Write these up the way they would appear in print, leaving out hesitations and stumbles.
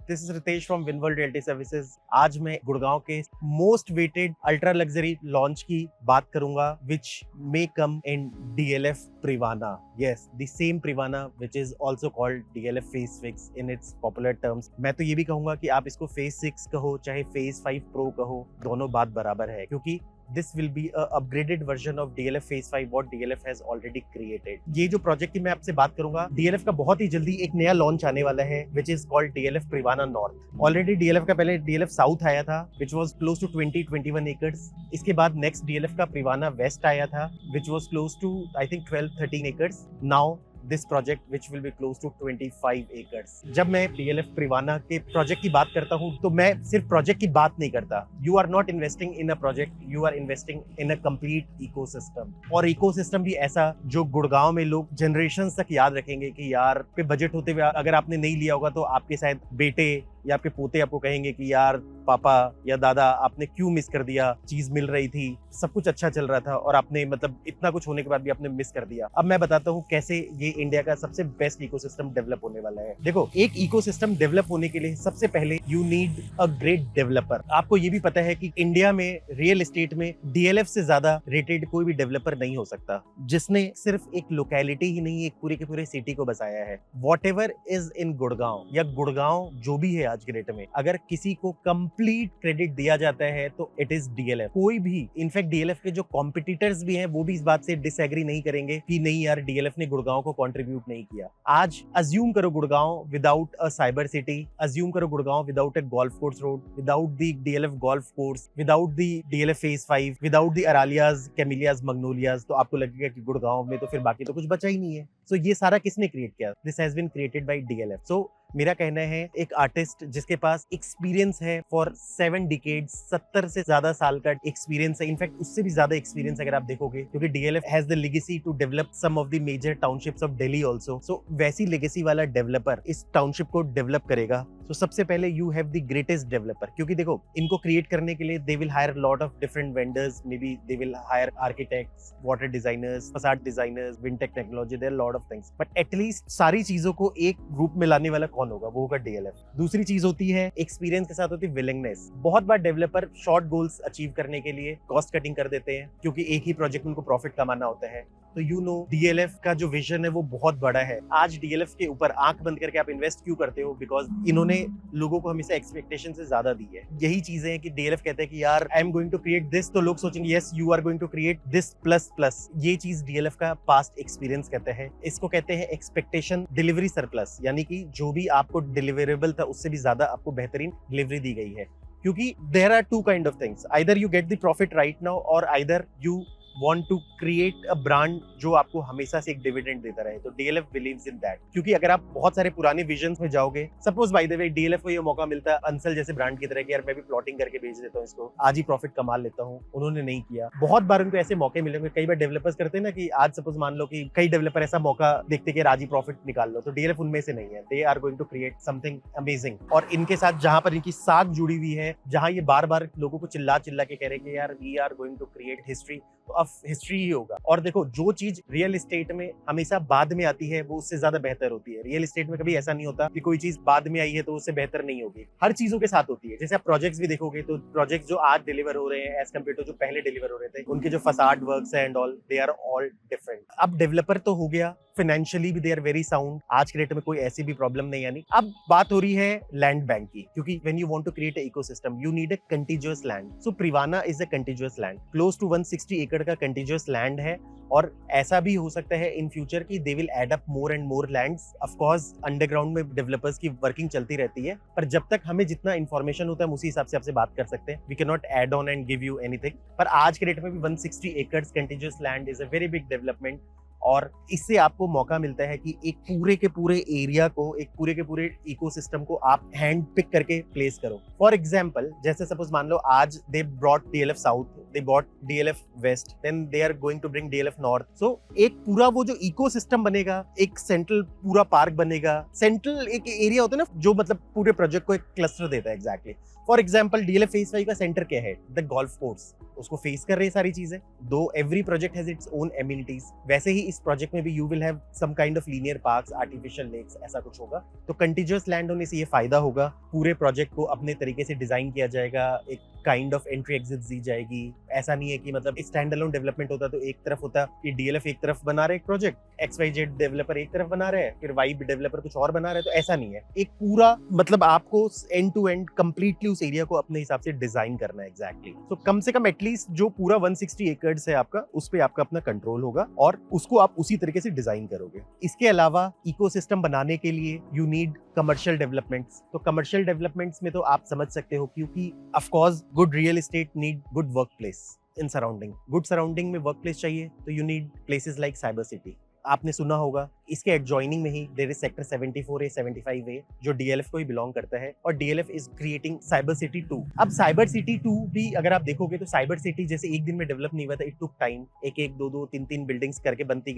This is Ritesh from Winworld Realty Services. आज मैं गुड़गांव के most awaited ultra luxury launch की बात करूंगा विच मे कम इन DLF Privana. Yes, the same Privana which is also called DLF Phase 6 in its popular terms. मैं तो ये भी कहूंगा कि आप इसको Phase 6 कहो चाहे Phase 5 Pro कहो, दोनों बात बराबर है, क्योंकि this will be a upgraded version of DLF Phase 5 what DLF has already created. ये जो प्रोजेक्ट की मैं आपसे बात करूंगा, DLF का बहुत ही जल्दी एक नया लॉन्च आने वाला है which is called DLF Privana North. Already DLF का पहले DLF South आया था which was close to 20-21 acres. इसके बाद next DLF का Privana West आया था which was close to I think 12-13 acres. Now this project which will be close to 25 acres. जब मैं DLF Privana के प्रोजेक्ट की बात करता हूँ तो मैं सिर्फ प्रोजेक्ट की बात नहीं करता. You are not investing in a project, you are investing in a complete ecosystem. और इकोसिस्टम भी ऐसा जो गुड़गांव में लोग जनरेशंस तक याद रखेंगे कि यार पे बजट होते हुए अगर आपने नहीं लिया होगा तो आपके शायद बेटे या आपके पोते आपको कहेंगे कि यार पापा या दादा आपने क्यों मिस कर दिया, चीज मिल रही थी, सब कुछ अच्छा चल रहा था और आपने मतलब इतना कुछ होने के बाद भी आपने मिस कर दिया. अब मैं बताता हूँ कैसे ये इंडिया का सबसे बेस्ट इकोसिस्टम डेवलप होने वाला है. देखो, एक इकोसिस्टम डेवलप होने के लिए सबसे पहले you need a great developer. आपको ये भी पता है कि इंडिया में रियल एस्टेट में DLF से ज्यादा रेटेड कोई भी डेवलपर नहीं हो सकता, जिसने सिर्फ एक लोकेलिटी ही नहीं एक पूरे के पूरे सिटी को बसाया है. What ever is in Gurgaon या गुड़गांव जो भी है आज के डेट में, अगर किसी को कंप्लीट क्रेडिट दिया जाता है तो इट इज DLF. कोई भी, इनफैक्ट DLF के जो कॉम्पिटिटर्स भी हैं वो भी इस बात से डिसएग्री नहीं करेंगे कि नहीं यार DLF ने गुड़गांव को कंट्रीब्यूट नहीं किया. आज अज्यूम करो Gurgaon without a cyber city, assume करो Gurgaon without a golf course road, without the DLF golf course, without the DLF Phase 5, without the Aralias, Camellias, Magnolias, तो आपको लगेगा कि गुड़गांव में तो फिर बाकी तो कुछ बचा ही नहीं है. सो ये सारा किसने क्रिएट किया? This has been created by DLF. So मेरा कहना है एक आर्टिस्ट जिसके पास एक्सपीरियंस है फॉर 7 डिकेड्स, 70 से ज्यादा साल का एक्सपीरियंस है, इनफैक्ट उससे भी ज्यादा एक्सपीरियंस अगर आप देखोगे, क्योंकि DLF has the legacy to develop some of the major townships of Delhi also. So वैसी लेगेसी वाला डेवलपर इस टाउनशिप को डेवलप करेगा. तो सबसे पहले you have the greatest developer, क्योंकि देखो इनको क्रिएट करने के लिए they will hire lot of different vendors, maybe they will hire architects, water designers, facade designers, vintech technology, there lot of things, but at least सारी चीजों को एक ग्रुप में लाने वाला कौन होगा? वो होगा DLF. दूसरी चीज होती है एक्सपीरियंस के साथ होती है विलिंगनेस. बहुत बार डेवलपर शॉर्ट गोल्स अचीव करने के लिए कॉस्ट कटिंग कर देते हैं, क्योंकि एक ही प्रोजेक्ट में उनको प्रॉफिट कमाना होता है. तो यू नो DLF का जो विजन है वो बहुत बड़ा है. आज DLF के ऊपर आंख बंद करके आप इन्वेस्ट क्यों करते हो? बिकॉज इन्होंने लोगों को हमेशा एक्सपेक्टेशन से ज्यादा दी है. यही चीजें हैं कि DLF कहते हैं कि यार I am going to create this, तो लोग सोचेंगे yes you are going to create this plus plus. ये चीज DLF का पास्ट एक्सपीरियंस कहते हैं. इसको कहते हैं एक्सपेक्टेशन डिलीवरी सरप्लस, यानी कि जो भी आपको डिलीवरेबल था उससे भी ज्यादा आपको बेहतरीन डिलीवरी दी गई है. क्योंकि there are two kind of things, either you get the profit right now और either you want to create a brand जो आपको हमेशा से एक डिविडेंड देता रहे. तो DLF believes in that. क्योंकि अगर आप बहुत सारे पुराने विजन्स में जाओगे, suppose by the way DLF को ये मौका मिलता है अंसल जैसे ब्रांड की तरह कि यार मैं भी प्लॉटिंग करके बेच देता हूँ इसको, आज ही प्रॉफिट कमा लेता हूँ, उन्होंने नहीं किया. बहुत बार उनको ऐसे मौके मिलेंगे. कई बार डेवलपर्स करते हैं ना कि आज सपोज मान लो कि कई डेवलपर ऐसा मौका देखते कि आज ही प्रॉफिट निकाल लो, तो DLF उनमें से नहीं है. They are going to create something amazing. और इनके साथ जहां पर इनकी साख जुड़ी हुई है, जहां ये बार बार लोगों को चिल्ला चिल्ला के कह रहे कि यार we are going to create history, तो अब हिस्ट्री ही होगा. और देखो, जो चीज रियल एस्टेट में हमेशा बाद में आती है वो उससे ज्यादा बेहतर होती है. रियल एस्टेट में कभी ऐसा नहीं होता कि कोई चीज बाद में आई है तो उससे बेहतर नहीं होगी. हर चीजों के साथ होती है. जैसे आप प्रोजेक्ट्स भी देखोगे तो प्रोजेक्ट्स जो आज डिलीवर हो रहे हैं एज कम्पेयर टू जो पहले डिलीवर हो रहे थे, उनके जो फसाड वर्क्स है and all, they are all different. अब डेवलपर तो हो गया, फाइनेंशियली भी दे आर वेरी साउंड. आज के डेट में कोई ऐसी भी प्रॉब्लम नहीं आनी. अब बात हो रही है लैंड बैंक की, क्योंकि when you want to create a ecosystem you need a contiguous land. So Privana is a contiguous land. Close to 160 एकड़ का कंटीजियस लैंड है. और ऐसा भी हो सकता है इन फ्यूचर कि they will add up more and more lands. Of course underground में डेवलपर्स की वर्किंग चलती रहती है, पर जब तक हमें जितना इन्फॉर्मेशन होता है उसी हिसाब से आपसे बात कर सकते हैं. We can not add on and give you anything. पर आज के डेट में भी 160 acres contiguous land is a very big development. और इससे आपको मौका मिलता है कि एक पूरे के पूरे एरिया को, एक पूरे के पूरे इकोसिस्टम को आप हैंड पिक करके प्लेस करो. फॉर एग्जांपल, जैसे सपोज मान लो आज they brought DLF south, they brought DLF west, then they are going to bring DLF north. So एक पूरा वो जो इकोसिस्टम बनेगा, एक सेंट्रल पूरा पार्क बनेगा. सेंट्रल एक एरिया होता है ना जो मतलब पूरे प्रोजेक्ट को एक क्लस्टर देता है. Exactly. For example DLF Phase 5 का सेंटर क्या है? The golf course. उसको फेस कर रही सारी चीजें. Though every project has its own amenities, वैसे ही इस प्रोजेक्ट में भी you will have some kind of linear parks, artificial lakes, ऐसा कुछ होगा। तो कंटिन्यूअस लैंड होने से ये फायदा होगा, पूरे प्रोजेक्ट को अपने तरीके से डिजाइन किया जाएगा, एक काइंड ऑफ एंट्री एग्जिट दी जाएगी। ऐसा नहीं है कि मतलब स्टैंड अलोन डेवलपमेंट होता तो एक तरफ होता कि डीएलएफ एक तरफ बना रहे एक प्रोजेक्ट, XYZ डेवलपर एक तरफ बना रहे हैं, फिर वाई डेवलपर कुछ और बना रहे हैं, तो ऐसा नहीं है। एक पूरा मतलब आपको एंड टू एंड कंप्लीटली उस एरिया को अपने हिसाब से डिजाइन करना है एग्जैक्टली। तो कम से कम एटलीस्ट जो पूरा 160 एकर्स है आपका, उस पे आपका अपना कंट्रोल होगा और उसको आप उसी तरीके से डिजाइन करोगे। इसके अलावा इकोसिस्टम बनाने के लिए यू नीड कमर्शियल डेवलपमेंट्स। तो कमर्शियल डेवलपमेंट्स में तो आप समझ सकते हो, क्योंकि of course good real estate need good work place in surrounding. Good surrounding में वर्क प्लेस चाहिए तो you need places like cyber city. आपने सुना होगा इसके एडजॉइनिंग में ही there is sector 74A 75A जो DLF को ही बिलोंग करता है, और DLF is creating cyber city 2। अब साइबर सिटी 2 भी अगर आप देखोगे तो साइबर सिटी जैसे एक दिन में डेवलप नहीं हुआ था, इट टुक टाइम। एक एक दो दो तीन तीन बिल्डिंग्स करके बनती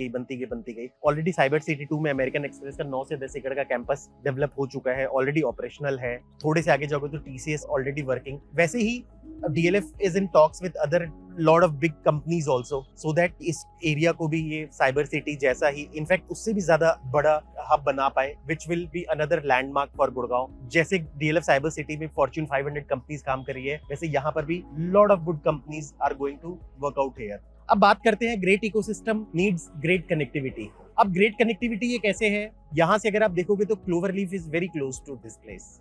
गई। ऑलरेडी साइबर सिटी 2 में अमेरिकन एक्सप्रेस का 9 से 10 एकड़ का कैंपस डेवलप हो चुका है, ऑलरेडी ऑपरेशनल है। थोड़े से आगे जाओगे तो TCS ऑलरेडी वर्किंग। वैसे ही DLF is in talks with other lot of big companies also, so that इस एरिया को भी ये साइबर सिटी जैसा ही, इनफैक्ट उससे भी ज्यादा बड़ा हब बना पाए, which will be another landmark for Gurgaon. जैसे DLF साइबर सिटी में Fortune 500 कंपनीज काम कर रही है, वैसे यहाँ पर भी lot of good companies are going to work out here। अब बात करते हैं great ecosystem needs great connectivity. अब ग्रेट कनेक्टिविटी ये कैसे है, यहाँ से अगर आप देखोगे तो clover leaf is very close to this place.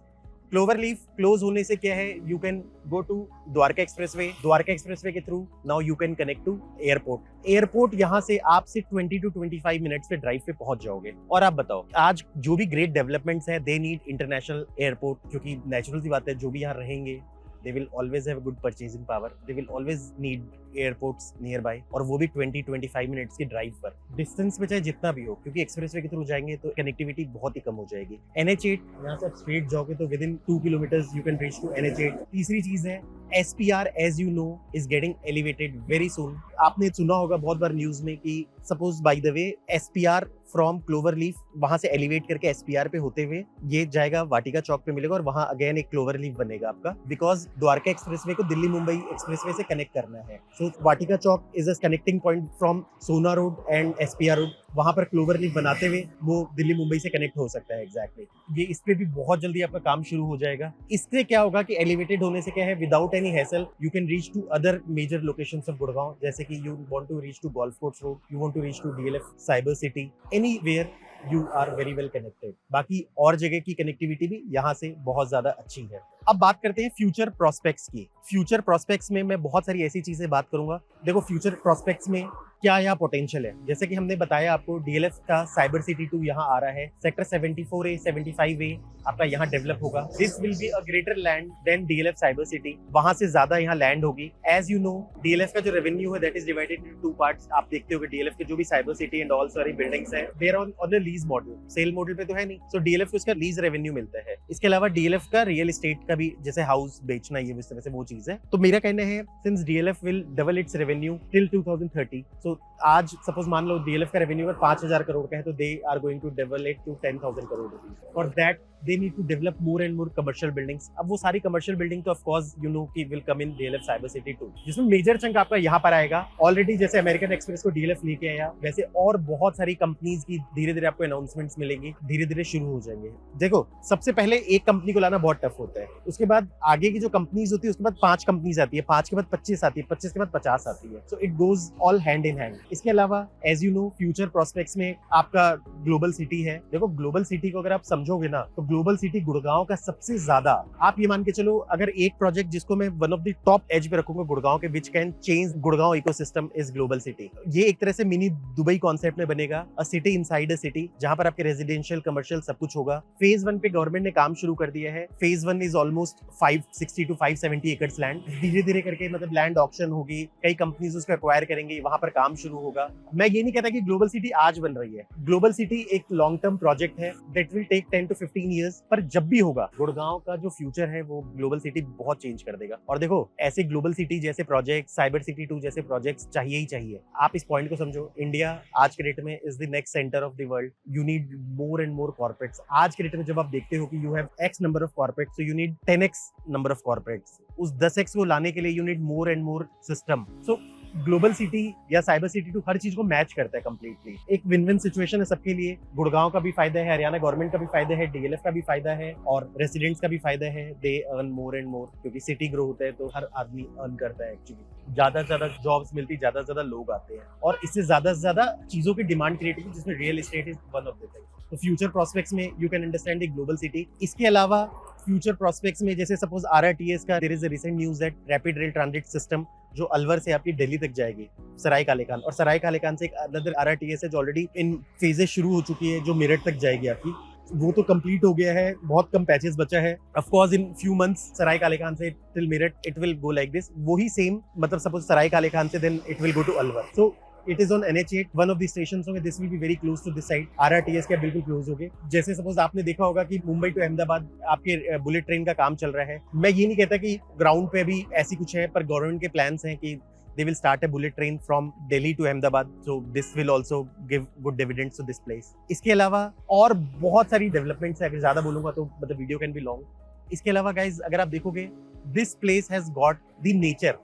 Clover leaf close होने से क्या है, you can go to Dwarka expressway. Dwarka expressway के through now you can connect to airport. Airport यहाँ से आप सिर्फ 20 to 25 मिनट्स पे ड्राइव पे पहुंच जाओगे। और आप बताओ, आज जो भी ग्रेट डेवलपमेंट्स है दे नीड इंटरनेशनल एयरपोर्ट, क्योंकि नेचुरल सी बात है जो भी यहाँ रहेंगे they will always have good purchasing power, they will always need airports near by, और वो भी 20-25 मिनट्स की ड्राइव पर। डिस्टेंस में चाहे जितना भी हो, क्योंकि एक्सप्रेसवे के थ्रू जाएंगे तो कनेक्टिविटी बहुत ही कम हो जाएगी। NH8 यहाँ से आप स्ट्रेट जाओगे तो within 2 kilometres you can reach to NH8। तीसरी चीज है SPR, as you know, is getting elevated very soon. आपने सुना होगा बहुत बार न्यूज में कि suppose by the way SPR from clover leaf वहां से एलिवेट करके SPR पे होते हुए ये जाएगा वाटिका चौक पे मिलेगा, और वहां अगेन एक क्लोवर लीफ बनेगा आपका, बिकॉज द्वारका एक्सप्रेसवे को दिल्ली मुंबई एक्सप्रेसवे से कनेक्ट करना है। So Vatika Chowk is a connecting point from Sohna road and SPR road. वहां पर क्लोवर लीफ बनाते हुए वो दिल्ली मुंबई से कनेक्ट हो सकता है एग्जैक्टली। ये इस पे भी बहुत जल्दी आपका काम शुरू हो जाएगा। इससे क्या होगा कि एलिवेटेड होने से क्या है, without any hassle you can reach to other major locations of Gurgaon, जैसे कि you want to reach to golf course road, you want to reach to DLF cyber city, anywhere you are very well connected. बाकी और जगह की connectivity भी यहाँ से बहुत ज्यादा अच्छी है। अब बात करते हैं फ्यूचर प्रोस्पेक्ट्स की। फ्यूचर प्रोस्पेक्ट्स में मैं बहुत सारी ऐसी चीजें बात करूंगा। देखो फ्यूचर प्रोस्पेक्ट्स में क्या यहाँ पोटेंशियल है, जैसे कि हमने बताया आपको DLF का साइबर सिटी 2 यहाँ आ रहा है, सेक्टर 74A 75A आपका यहाँ डेवलप होगा। This will be a greater land than DLF cyber city, वहां से ज्यादा यहाँ लैंड होगी। एज यू नो DLF का जो रेवेन्यू है that is divided into 2 parts. आप देखते होंगे DLF के जो भी साइबर सिटी एंड ऑल सारी बिल्डिंग्स है they are on a lease model, sale model पे तो है नहीं। सो DLF को इसका लीज रेवेन्यू मिलता है। इसके अलावा DLF का रियल एस्टेट का भी, जैसे हाउस बेचना, ये इस तरह से वो चीज है। तो मेरा कहना है since DLF will double it's revenue till 2030, सो आज सपोज मान लो DLF का रेवेन्यू अगर 5,000 करोड़ का है तो they are going to double it to 10,000 crore rupees. For that they need to develop more and more commercial buildings। अब वो सारी commercial building तो of course you know कि will come in DLF Cyber City 2, जिसमें major chunk आपका यहाँ पर आएगा। ऑलरेडी जैसे अमेरिकन एक्सप्रेस को DLF लेके आया, वैसे और बहुत सारी कंपनीज की धीरे धीरे आपको अनाउंसमेंट्स मिलेंगी, धीरे धीरे शुरू हो जाएंगे। देखो सबसे पहले एक कंपनी को लाना बहुत टफ होता है, उसके बाद आगे की जो कंपनीज होती है उसके बाद 5 कंपनीज आती है, 5 के बाद 25 आती है, 25 के बाद 50 आती है। So it goes all hand in hand. इसके अलावा as you know future prospects में आपका ग्लोबल सिटी है। देखो ग्लोबल सिटी को अगर आप समझोगे ना तो ग्लोबल सिटी गुड़गांव का सबसे ज्यादा, आप ये मान के चलो अगर एक प्रोजेक्ट जिसको मैं one of the top edge पे रखूंगा गुड़गांव के, which can change Gurgaon ecosystem, is global city. ये एक तरह से मिनी दुबई कॉन्सेप्ट में बनेगा, a city inside a city, जहां पर आपके रेजिडेंशियल कमर्शियल सब कुछ होगा। फेज 1 पे गवर्नमेंट ने काम शुरू कर दिया है। Phase 1 is almost 560 to 570 acres land. धीरे धीरे करके मतलब लैंड ऑक्शन होगी, कई कंपनीज उसको एक्वायर करेंगे, वहां पर काम शुरू होगा। मैं ये नहीं कहता कि ग्लोबल सिटी आज बन रही है, ग्लोबल सिटी एक लॉन्ग टर्म प्रोजेक्ट है that will take 10 to 15 years, पर जब भी होगा गुड़गांव का जो फ्यूचर है वो ग्लोबल सिटी बहुत चेंज कर देगा। और देखो ऐसे ग्लोबल सिटी जैसे प्रोजेक्ट, साइबर सिटी 2 जैसे प्रोजेक्ट्स चाहिए ही चाहिए। आप इस पॉइंट को समझो, इंडिया आज के डेट में is the next centre of the world, you need more and more corporates. आज के डेट में जब आप देखते हो कि you have X number of corporates, so you need 10X number of corporates. उस 10X को लाने के लिए you need more and more system. So global city या साइबर सिटी टू हर चीज को मैच करता है कंप्लीटली। एक विन विन सिचुएशन है सबके लिए। गुड़गांव का भी फायदा है, हरियाणा गवर्नमेंट का भी फायदा है, डीएलएफ का भी फायदा है और रेसिडेंट्स का भी फायदा है। दे अर्न मोर एंड मोर, क्योंकि सिटी ग्रो होता है तो हर आदमी अर्न करता है। एक्चुअली ज्यादा से ज्यादा जॉब्स मिलती, ज्यादा से ज्यादा लोग आते हैं और इससे ज्यादा से ज्यादा चीजों की डिमांड क्रिएट होती है, जिसमें real estate is one of the thing. तो फ्यूचर प्रोस्पेक्ट्स में you can understand the global city. इसके अलावा फ्यूचर प्रोस्पेक्ट्स में जैसे सपोज आरआरटीएस का there is a recent news that rapid rail transit system जो अलवर से आपकी दिल्ली तक जाएगी, सराय कालेखान, और सराय कालेखान से एक अनदर आरआरटीएस है जो ऑलरेडी इन फेजेस शुरू हो चुकी है, जो मेरठ तक जाएगी आपकी। वो तो कंप्लीट हो गया है, बहुत कम पैचेस बचा है। Of course in few months Sarai Kale Khan से till Meerut it will go like this. वही सेम मतलब सपोज सराय कालेखान से then it will go to Alwar. So it is on NH8, one of the stations होंगे, this will be very close to this side। RRTS के बिल्कुल close होंगे। जैसे suppose आपने देखा होगा कि मुंबई टू अहमदाबाद आपके बुलेट ट्रेन का काम चल रहा है। मैं ये नहीं कहता कि ग्राउंड पे भी ऐसी कुछ है, पर गवर्नमेंट के प्लान्स हैं कि they will start a bullet train from Delhi to Ahmedabad, so this will also give good dividends to this place। इसके अलावा और बहुत सारी डेवलपमेंट्स है, अगर ज्यादा बोलूंगा तो मतलब वीडियो कैन बी लॉन्ग। इसके अलावा गाइज अगर आप देखोगे, this place has got the nature.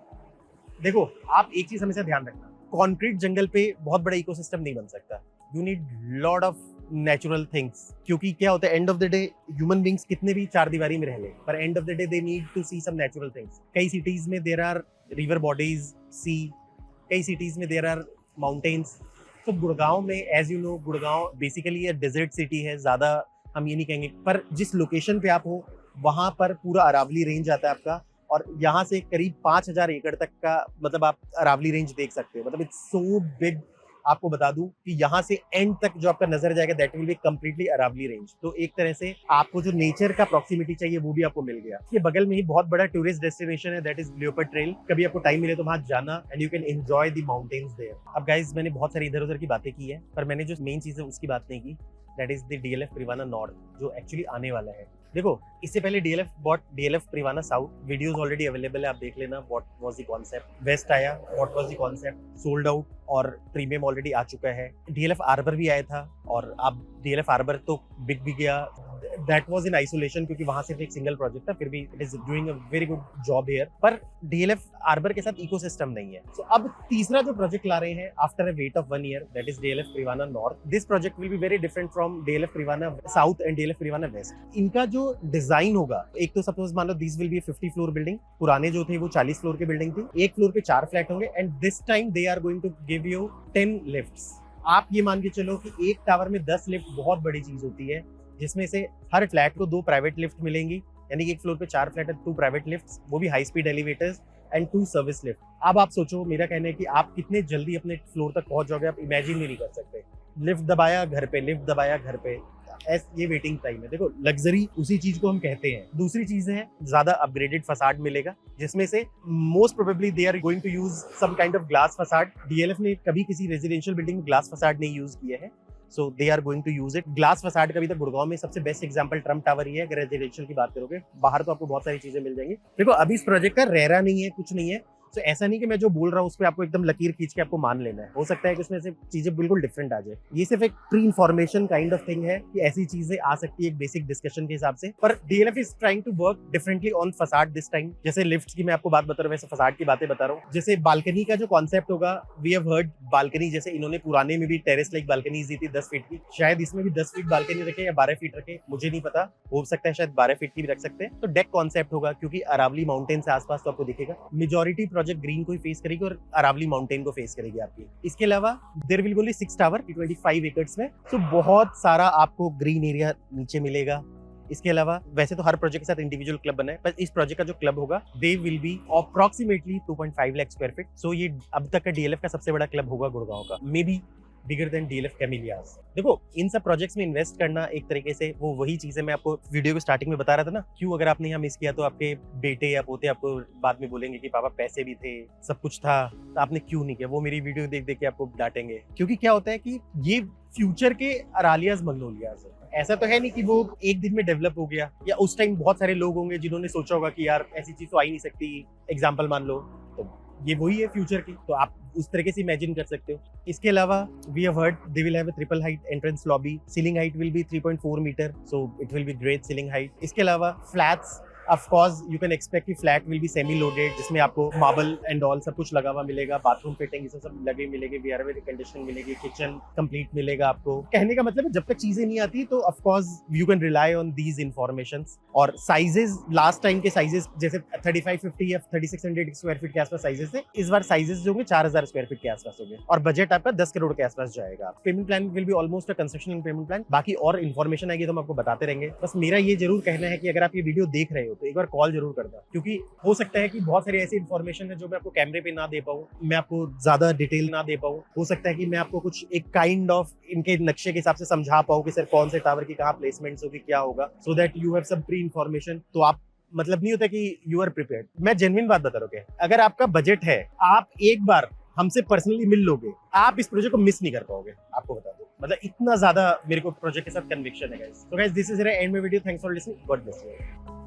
देखो आप एक चीज हमेशा ध्यान रखना, कॉन्क्रीट जंगल पे बहुत बड़ा इकोसिस्टम नहीं बन सकता। You need lot of natural things, क्योंकि क्या होता है end of the day human beings कितने भी चार दीवारी में रह ले, पर end of the day they need to see some natural things. कई सिटीज में there are river bodies, sea, कई सिटीज में देयर आर माउंटेन्स। तो गुड़गांव में as you know, Gurgaon basically एक डेजर्ट सिटी है, ज्यादा हम ये नहीं कहेंगे, पर जिस लोकेशन पे आप हो वहां पर पूरा अरावली रेंज आता है आपका, और यहाँ से करीब 5000 एकड़ तक का मतलब आप अरावली रेंज देख सकते हो। मतलब इट्स सो बिग। आपको बता दूं कि यहाँ से एंड तक जो आपका नजर जाएगा that will be completely Aravalli range. तो एक तरह से आपको जो नेचर का प्रॉक्सिमिटी चाहिए वो भी आपको मिल गया। इसके बगल में ही बहुत बड़ा टूरिस्ट डेस्टिनेशन है, दैट इज लियोपर्ड ट्रेल। कभी आपको टाइम मिले तो वहां जाना and you can enjoy the mountains there. अब गाइज मैंने बहुत सारी इधर उधर की बातें की है, पर मैंने जो मेन चीज है उसकी बात नहीं की, that is the DLF Privana north, जो एक्चुअली आने वाला है। देखो इससे पहले DLF bought DLF Privana south, videos already available है, आप देख लेना what was the concept. West आया, what was the concept, sold out और प्रीमियम ऑलरेडी आ चुका है। डीएलएफ आर्बर भी आया था और अब डीएलएफ आर्बर तो बिक भी गया। दैट वाज इन आइसोलेशन क्योंकि वहां सिर्फ एक सिंगल प्रोजेक्ट था, फिर भी it is doing a very good job here. पर डीएलएफ आर्बर के साथ इकोसिस्टम नहीं है। सो अब तीसरा जो प्रोजेक्ट ला रहे हैं after a wait of 1 year, that is DLF Privana north. This project will be very different from DLF Privana south and DLF Privana west. इनका जो डिजाइन होगा, एक तो सपोज मान लो this will be 50 floor building, पुराने जो थे वो 40 फ्लोर की बिल्डिंग थी। एक फ्लोर पे 4 फ्लैट होंगे and this time they are going to give you 10 lifts. आप ये मान के चलो कि एक टावर में 10 लिफ्ट बहुत बड़ी चीज होती है, जिसमें से हर फ्लैट को 2 प्राइवेट लिफ्ट मिलेंगी, यानी कि एक फ्लोर पे 4 फ्लैट है, 2 प्राइवेट लिफ्ट्स, वो भी high speed elevators and 2 service lift. अब आप सोचो, मेरा कहना है कि आप कितने जल्दी अपने फ्लोर तक पहुंच जाओगे, आप इमेजिन भी नहीं कर सकते। लिफ्ट दबाया घर पे, लिफ्ट दबाया घर पे, ये वेटिंग टाइम है। देखो लग्जरी उसी चीज को हम कहते हैं। दूसरी चीज है ज्यादा अपग्रेडेड फसाड मिलेगा, जिसमें से most probably they are going to use some kind of glass facade. DLF ने कभी किसी रेजिडेंशियल बिल्डिंग में ग्लास फसाड नहीं यूज किया है, so they are going to use it. Glass facade का अभी तक गुड़गांव में सबसे बेस्ट एग्जांपल ट्रम्प टावर ही है, अगर रेजिडेंशियल की बात करोगे। बाहर तो आपको बहुत सारी चीजें मिल जाएंगी। देखो अभी इस प्रोजेक्ट का रेरा नहीं है, कुछ नहीं है, तो ऐसा नहीं कि मैं जो बोल रहा हूँ उस पर आपको एकदम लकीर खींच के आपको मान लेना है। हो सकता है कि उसमें से चीजें बिल्कुल डिफरेंट आ जाए। ये सिर्फ एक pre information kind of thing है कि ऐसी चीजें आ सकती है एक बेसिक डिस्कशन के हिसाब से। पर DLF is trying to work differently on facade this time. जैसे लिफ्ट की मैं आपको बात बता रहा हूँ, वैसे फसाड की बातें बता रहा हूँ। जैसे बालकनी का जो कॉन्सेप्ट होगा, वी हैव हर्ड बालकनी, जैसे इन्होंने पुराने में भी टेरेस लाइक बालकनी दी थी 10 फीट की, शायद इसमें भी 10 फीट बालकनी रखे या 12 फीट रखे, मुझे नहीं पता, हो सकता है शायद 12 फीट की भी रख सकते हैं। तो डेक कॉन्सेप्ट होगा, क्योंकि अरावली माउंटेन से आसपास तो आपको दिखेगा। मेजॉरिटी प्रोजेक्ट ग्रीन को ही फेस करेगी और अरावली माउंटेन को फेस करेगी आपकी। इसके अलावा there will be only 6 tower 25 acres में, तो बहुत सारा आपको ग्रीन एरिया नीचे मिलेगा। इसके अलावा वैसे तो हर प्रोजेक्ट के साथ इंडिविजुअल क्लब बना है, पर इस प्रोजेक्ट का जो क्लब होगा they will be approximately 2.5 lakh square feet. So ये अब तक का डीएलएफ का सबसे बड़ा क्लब होगा गुड़गांव का, may be bigger than DLF Camellias. देखो इन सब प्रोजेक्ट्स में इन्वेस्ट करना एक तरीके से वो वही चीज है, मैं आपको वीडियो के स्टार्टिंग में बता रहा था ना, क्यों अगर आपने यहाँ मिस किया तो आपके बेटे या पोते आपको बाद में बोलेंगे कि पापा पैसे भी थे, सब कुछ था, तो आपने क्यों नहीं किया। वो मेरी वीडियो देख देख के आपको डांटेंगे, क्योंकि क्या होता है कि ये फ्यूचर के अरालियाज मग्नोलियाज है। ऐसा तो है नहीं कि वो एक दिन में डेवलप हो गया, या उस टाइम बहुत सारे लोग होंगे जिन्होंने सोचा होगा कि यार ऐसी चीज तो आ ही नहीं सकती, एग्जाम्पल मान लो, तो ये वही है फ्यूचर की, तो आप उस तरीके से इमेजिन कर सकते हो। इसके अलावा we have heard they will have a triple height entrance lobby, ceiling height will be 3.4 meter, so it will be great ceiling height. इसके अलावा flats of course you can expect कि flat will be semi loaded, जिसमें आपको marble and all सब कुछ लगा हुआ मिलेगा, बाथरूम फिटिंग ये सब लगे मिलेगी, वीआरएल कंडीशनिंग मिलेगी, किचन कंप्लीट मिलेगा आपको। कहने का मतलब है जब तक चीजें नहीं आती तो of course you can rely on these informations. और साइजेस लास्ट टाइम के साइजेस जैसे 3550 या 3600 स्क्वायर फीट के आसपास साइजेस थे, इस बार साइजेस जो होंगे 4000 स्क्वायर फीट के आसपास होंगे और बजट आपका 10 करोड़ के आसपास जाएगा। Payment plan will be almost a construction payment plan. बाकी और इन्फॉर्मेशन आएगी तो हम आपको बताते रहेंगे। बस मेरा ये जरूर कहना है कि अगर आप ये वीडियो देख रहे हो तो एक बार कॉल जरूर करना, क्योंकि हो सकता है कि बहुत सारी ऐसी इन्फॉर्मेशन है जो मैं आपको कैमरे पे ना दे पाऊँ, मैं आपको ज्यादा डिटेल ना दे पाऊँ। हो सकता है कि मैं आपको कुछ एक काइंड ऑफ इनके नक्शे के हिसाब से समझा पाऊँ कि सर कौन से टावर की कहाँ प्लेसमेंट्स होगी, क्या होगा, so that you have some pre information. तो आप मतलब नहीं होता कि यू आर प्रिपेयर्ड। मैं जेन्युइन बात बता रहा हूँ, अगर आपका बजट है, आप एक बार हमसे पर्सनली मिल लोगे, आप इस प्रोजेक्ट को मिस नहीं कर पाओगे, आपको बता दो। मतलब इतना ज्यादा मेरे को प्रोजेक्ट के साथ कन्विक्शन है गाइस। तो guys this is and my video, thanks for listening, God bless you.